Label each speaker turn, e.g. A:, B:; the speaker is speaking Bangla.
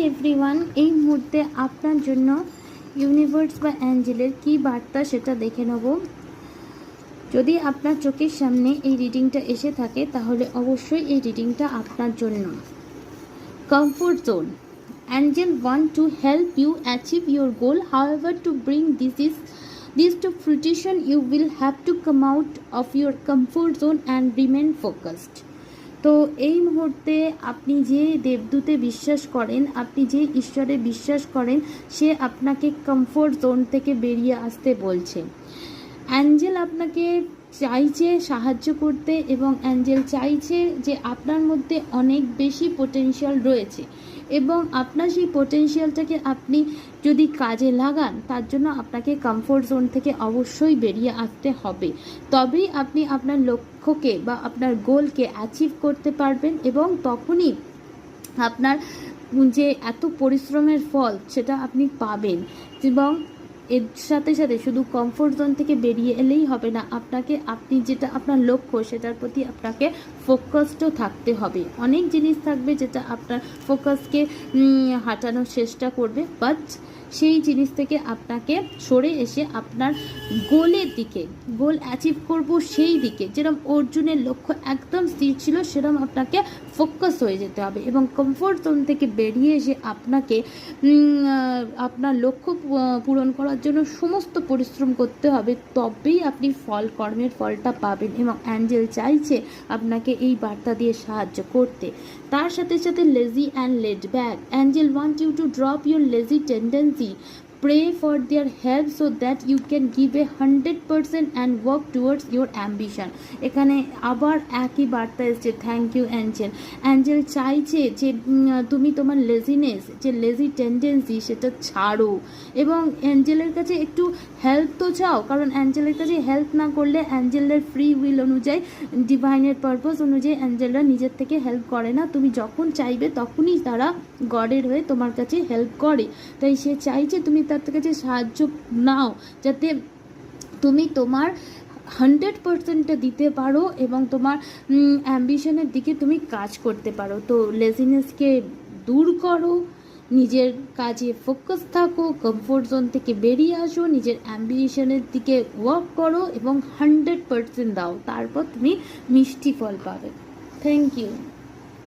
A: এভরিওয়ান, এই মুহূর্তে আপনার জন্য ইউনিভার্স বা অ্যাঞ্জেলের কী বার্তা সেটা দেখে নেব। যদি আপনার চোখের সামনে এই রিডিংটা এসে থাকে তাহলে অবশ্যই এই রিডিংটা আপনার জন্য। Comfort zone, angel want to help you achieve your goal, however to bring this to fruition you will have to come out of your comfort zone and remain focused. তো এই মুহূর্তে আপনি যে দেবদূতে বিশ্বাস করেন, আপনি যে ঈশ্বরে বিশ্বাস করেন, সে আপনাকে কমফোর্ট জোন থেকে বেরিয়ে আসতে বলছে। অ্যাঞ্জেল আপনাকে চাইছে সাহায্য করতে এবং অ্যাঞ্জেল চাইছে যে আপনার মধ্যে অনেক বেশি পোটেনশিয়াল রয়েছে এবং আপনার সেই পোটেনশিয়ালটাকে আপনি যদি কাজে লাগান, তার জন্য আপনাকে কমফোর্ট জোন থেকে অবশ্যই বেরিয়ে আসতে হবে। তবেই আপনি আপনার লক্ষ্যকে বা আপনার গোলকে অ্যাচিভ করতে পারবেন এবং তখনই আপনার যে এত পরিশ্রমের ফল সেটা আপনি পাবেন। এবং এর সাথে সাথে শুধু কমফোর্ট জোন থেকে বেরিয়ে এলেই হবে না, আপনাকে আপনি যেটা আপনার লক্ষ্য সেটার প্রতি আপনাকে ফোকাসডও থাকতে হবে। অনেক জিনিস থাকবে যেটা আপনার ফোকাসকে হাঁটানোর চেষ্টা করবে, বাট সেই জিনিস থেকে আপনাকে সরে এসে আপনার গোলের দিকে, গোল অ্যাচিভ করব সেই দিকে, যেরকম অর্জুনের লক্ষ্য একদম স্থির ছিল সেরকম আপনাকে ফোকাস হয়ে যেতে হবে এবং কমফোর্ট জোন থেকে বেরিয়ে এসে আপনাকে আপনার লক্ষ্য পূরণ করার জন্য সমস্ত পরিশ্রম করতে হবে। তবেই আপনি কর্মের ফলটা পাবেন এবং অ্যাঞ্জেল চাইছে আপনাকে এই বার্তা দিয়ে সাহায্য করতে। তার সাথে সাথে lazy and laid back, angel want you to drop your lazy tendency, pray for their help so that you can give 100% and work towards your ambition. এখানে আবার একই বার্তা এসছে, থ্যাংক ইউ অ্যাঞ্জেল। অ্যাঞ্জেল চাইছে যে তুমি তোমার লেজিনেস, যে লেজি টেন্ডেন্সি সেটা ছাড়ো এবং অ্যাঞ্জেলের কাছে একটু হেল্প তো চাও, কারণ অ্যাঞ্জেলের কাছে হেল্প না করলে অ্যাঞ্জেলের ফ্রি উইল অনুযায়ী, ডিভাইনের পারপাস অনুযায়ী অ্যাঞ্জেলরা নিজের থেকে হেল্প করে না। তুমি যখন চাইবে তখনই তারা গডের হয়ে তোমার কাছে হেল্প করে। তাই সে চাইছে তুমি তার কাছে সাহায্য নাও, যাতে তুমি তোমার 100%টা দিতে পারো এবং তোমার অ্যাম্বিশনের দিকে তুমি কাজ করতে পারো। তো লেজিনেসকে দূর করো, নিজের কাজে ফোকাস থাকো, কমফোর্ট জোন থেকে বেরিয়ে আসো, নিজের অ্যাম্বিশনের দিকে ওয়ার্ক করো এবং 100% দাও, তারপর তুমি মিষ্টি ফল পাবে। Thank you.